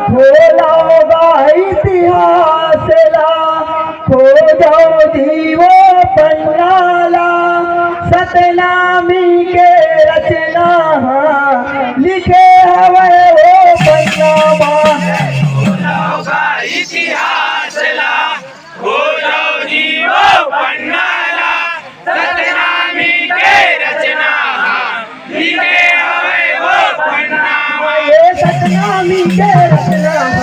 खोलावा इतिहासला खोजो जीवो पन्नाला सतनामी के रचना लिखे हवे वो पन्नामा इतिहासला खोजो जीवो पन्नाला सतनामी के रचना लिखे हवे वो पन्नामा सतनामी के रचना